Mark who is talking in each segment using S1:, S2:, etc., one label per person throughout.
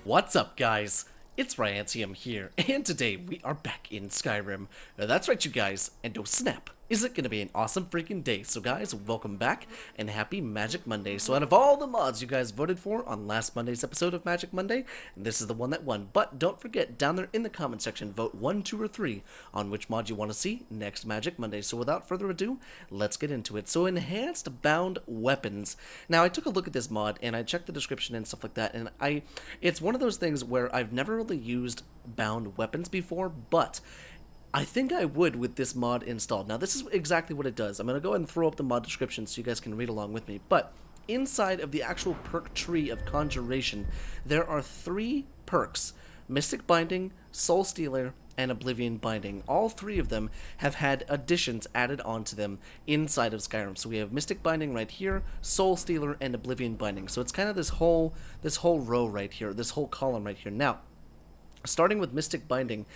S1: What's up, guys? It's Ryantium here, and today we are back in Skyrim. That's right, you guys, and oh snap, is it gonna be an awesome freaking day? So guys, welcome back, and happy Magic Monday. So out of all the mods you guys voted for on last Monday's episode of Magic Monday, this is the one that won. But don't forget, down there in the comment section, vote 1, 2, or 3 on which mod you want to see next Magic Monday. So without further ado, let's get into it. So enhanced bound weapons. Now I took a look at this mod, and I checked the description and stuff like that, and it's one of those things where I've never really used bound weapons before, but I think I would with this mod installed. Now this is exactly what it does. I'm going to go ahead and throw up the mod description so you guys can read along with me. But inside of the actual perk tree of Conjuration, there are 3 perks: Mystic Binding, Soul Stealer, and Oblivion Binding. All 3 of them have had additions added onto them inside of Skyrim. So we have Mystic Binding right here, Soul Stealer, and Oblivion Binding. So it's kind of this whole row right here, this whole column right here. Now, starting with Mystic Binding,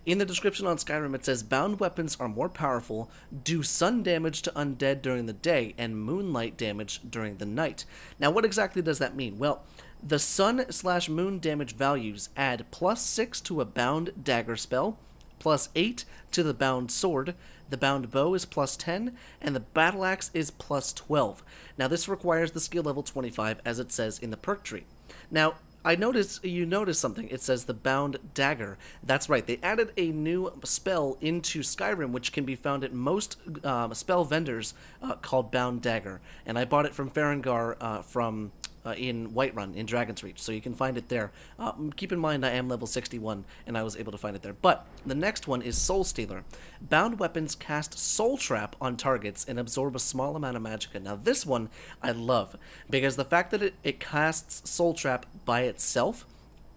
S1: in the description on Skyrim it says, bound weapons are more powerful, do sun damage to undead during the day, and moonlight damage during the night. Now what exactly does that mean? Well, the sun/moon damage values add +6 to a bound dagger spell, +8 to the bound sword, the bound bow is +10, and the battle axe is +12. Now this requires the skill level 25 as it says in the perk tree. Now, you notice something. It says the bound dagger. That's right. They added a new spell into Skyrim, which can be found at most spell vendors, called bound dagger. And I bought it from Farengar in Whiterun in Dragon's Reach, so you can find it there. Keep in mind I am level 61, and I was able to find it there. But the next one is Soul Stealer. Bound weapons cast Soul Trap on targets and absorb a small amount of magicka. Now this one I love, because the fact that it casts Soul Trap by itself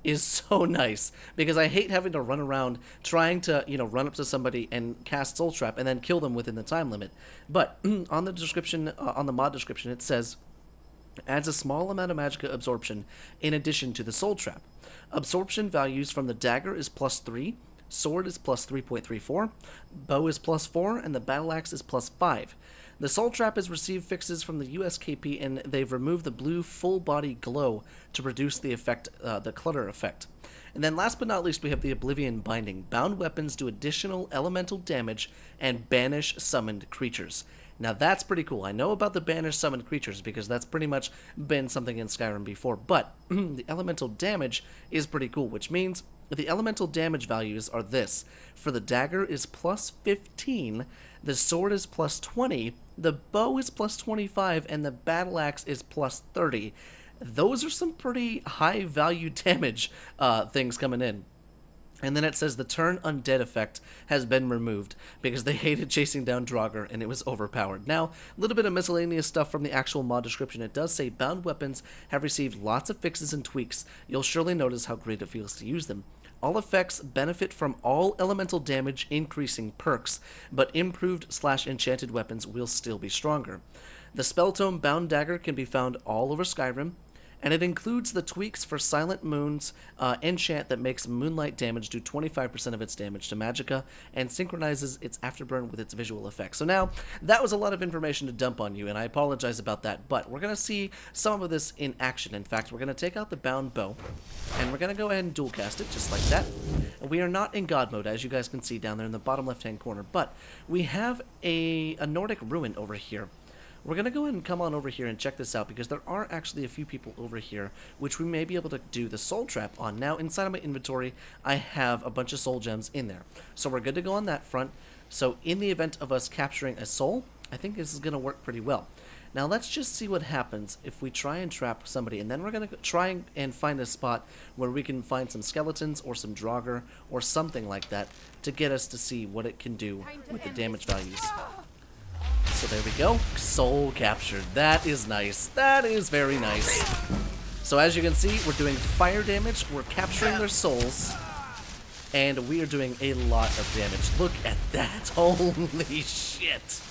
S1: is so nice, because I hate having to run around trying to, run up to somebody and cast Soul Trap and then kill them within the time limit. But on the description, on the mod description, it says, adds a small amount of magicka absorption in addition to the soul trap. Absorption values from the dagger is +3, sword is +3.34, bow is +4, and the battle axe is +5. The soul trap has received fixes from the USSEP, and they've removed the blue full body glow to reduce the effect, the clutter effect. And then last but not least, we have the Oblivion Binding. Bound weapons do additional elemental damage and banish summoned creatures. Now that's pretty cool. I know about the banished summoned creatures because that's pretty much been something in Skyrim before, but the elemental damage is pretty cool, which means the elemental damage values are this. For the dagger is +15, the sword is +20, the bow is +25, and the battle axe is +30. Those are some pretty high value damage things coming in. And then it says the turn undead effect has been removed because they hated chasing down Draugr and it was overpowered. Now, a little bit of miscellaneous stuff from the actual mod description. It does say bound weapons have received lots of fixes and tweaks. You'll surely notice how great it feels to use them. All effects benefit from all elemental damage increasing perks, but improved/enchanted weapons will still be stronger. The spell tome bound dagger can be found all over Skyrim, and it includes the tweaks for Silent Moon's enchant that makes moonlight damage do 25% of its damage to magicka and synchronizes its afterburn with its visual effects. So now, that was a lot of information to dump on you, and I apologize about that, but we're going to see some of this in action. In fact, we're going to take out the bound bow, and we're going to go ahead and dual cast it, just like that. And we are not in God mode, as you guys can see down there in the bottom left-hand corner, but we have a Nordic Ruin over here. We're going to go ahead and come on over here and check this out, because there are actually a few people over here which we may be able to do the soul trap on. Now, inside of my inventory, I have a bunch of soul gems in there. So we're good to go on that front. So in the event of us capturing a soul, I think this is going to work pretty well. Now let's just see what happens if we try and trap somebody, and then we're going to try and find a spot where we can find some skeletons or some Draugr or something like that to get us to see what it can do with the damage values. So there we go, soul captured. That is nice. That is very nice. So as you can see, we're doing fire damage, we're capturing their souls, and we are doing a lot of damage. Look at that, holy shit.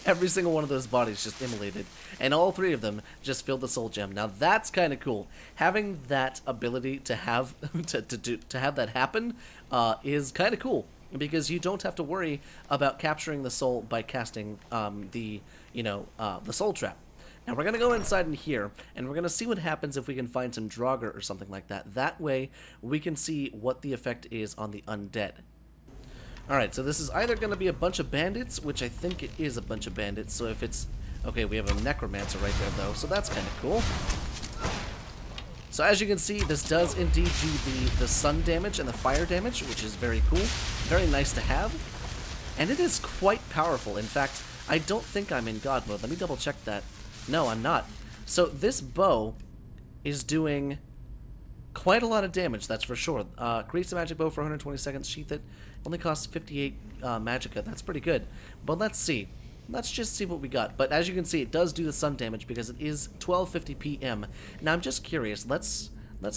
S1: Every single one of those bodies just immolated, and all 3 of them just filled the soul gem. Now that's kind of cool. Having that ability to have to have that happen is kind of cool, because you don't have to worry about capturing the soul by casting the soul trap. Now we're going to go inside in here, and we're going to see what happens if we can find some Draugr or something like that. That way, we can see what the effect is on the undead. Alright, so this is either going to be a bunch of bandits, which I think it is a bunch of bandits, so if it's... Okay, we have a necromancer right there, though, so that's kind of cool. So as you can see, this does indeed do the sun damage and the fire damage, which is very cool. Very nice to have. And it is quite powerful. In fact, I don't think I'm in God mode. Let me double check that. No, I'm not. So this bow is doing quite a lot of damage, that's for sure. Creates a magic bow for 120 seconds, sheath it. Only costs 58 magicka. That's pretty good. But let's see. Let's just see what we got. But as you can see, it does do the sun damage because it is 12:50 p.m. Now I'm just curious. Let's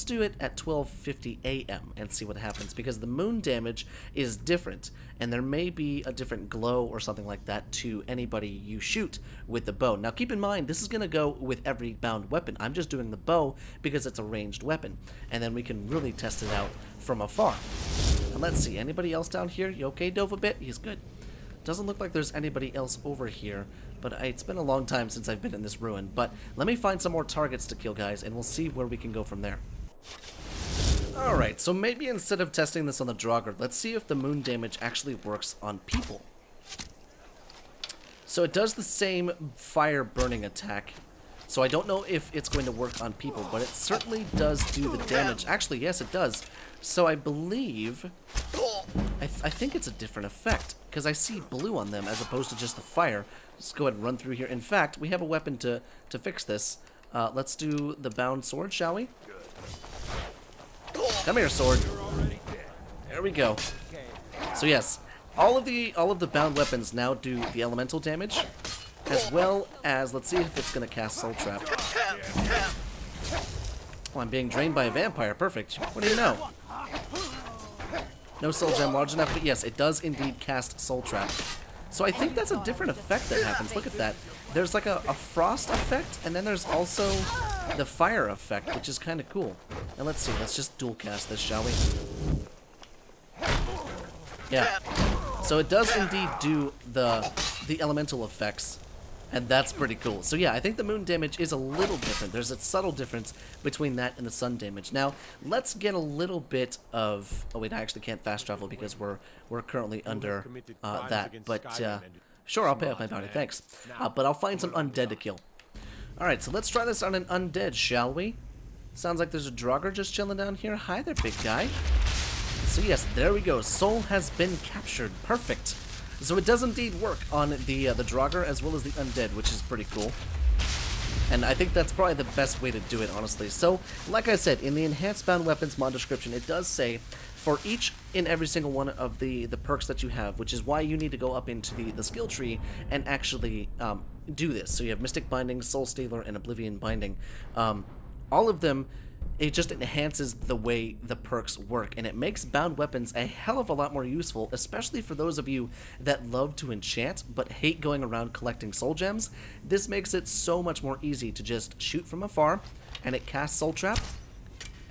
S1: do it at 12:50 a.m. and see what happens, because the moon damage is different, and there may be a different glow or something like that to anybody you shoot with the bow. Now keep in mind, this is going to go with every bound weapon. I'm just doing the bow because it's a ranged weapon, and then we can really test it out from afar. And let's see, anybody else down here? You okay, Dove, a bit? He's good. Doesn't look like there's anybody else over here, but it's been a long time since I've been in this ruin. But let me find some more targets to kill, guys, and we'll see where we can go from there. Alright, so maybe instead of testing this on the Draugr, let's see if the moon damage actually works on people. So it does the same fire burning attack, so I don't know if it's going to work on people, but it certainly does do the damage. Actually, yes, it does. So I believe... I think it's a different effect, because I see blue on them as opposed to just the fire. Let's go ahead and run through here. In fact, we have a weapon to fix this. Let's do the bound sword, shall we? Come here, sword. There we go. So yes, all of the bound weapons now do the elemental damage, as well as, let's see if it's going to cast Soul Trap. Oh, I'm being drained by a vampire. Perfect. What do you know? No soul gem large enough, but yes, it does indeed cast Soul Trap. So I think that's a different effect that happens. Look at that. There's like a frost effect, and then there's also the fire effect, which is kind of cool. And let's see, let's just dual cast this, shall we? Yeah. So it does indeed do the elemental effects, and that's pretty cool. So yeah, I think the moon damage is a little different. There's a subtle difference between that and the sun damage. Now, let's get a little bit of... Oh wait, I actually can't fast travel because we're currently under that. But sure, I'll pay off my bounty, thanks. But I'll find some undead to kill. Alright, so let's try this on an undead, shall we? Sounds like there's a Draugr just chilling down here. Hi there, big guy. So yes, there we go. Soul has been captured. Perfect. So it does indeed work on the Draugr as well as the undead, which is pretty cool. And I think that's probably the best way to do it, honestly. So, like I said, in the Enhanced Bound Weapons mod description, it does say for each and every single one of the perks that you have, which is why you need to go up into the skill tree and actually do this. So you have Mystic Binding, Soul Stealer, and Oblivion Binding. All of them, it just enhances the way the perks work, and it makes bound weapons a hell of a lot more useful, especially for those of you that love to enchant but hate going around collecting soul gems. This makes it so much more easy to just shoot from afar, and it casts Soul Trap,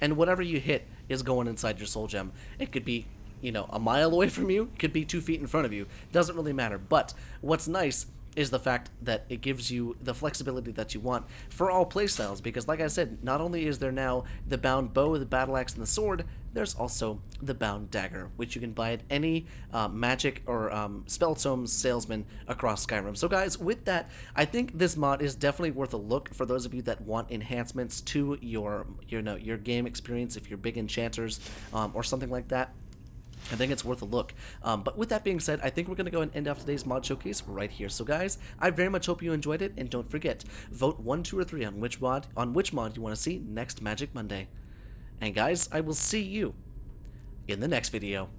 S1: and whatever you hit is going inside your soul gem. It could be, you know, a mile away from you, it could be 2 feet in front of you, doesn't really matter. But what's nice is the fact that it gives you the flexibility that you want for all playstyles, because like I said, not only is there now the bound bow, the battle axe, and the sword, there's also the bound dagger, which you can buy at any magic or spell tome salesman across Skyrim. So guys, with that, I think this mod is definitely worth a look for those of you that want enhancements to your game experience, if you're big enchanters or something like that. I think it's worth a look. But with that being said, I think we're going to go and end off today's mod showcase right here. So guys, I very much hope you enjoyed it, and don't forget, vote 1, 2, or 3 on which mod you want to see next Magic Monday. And guys, I will see you in the next video.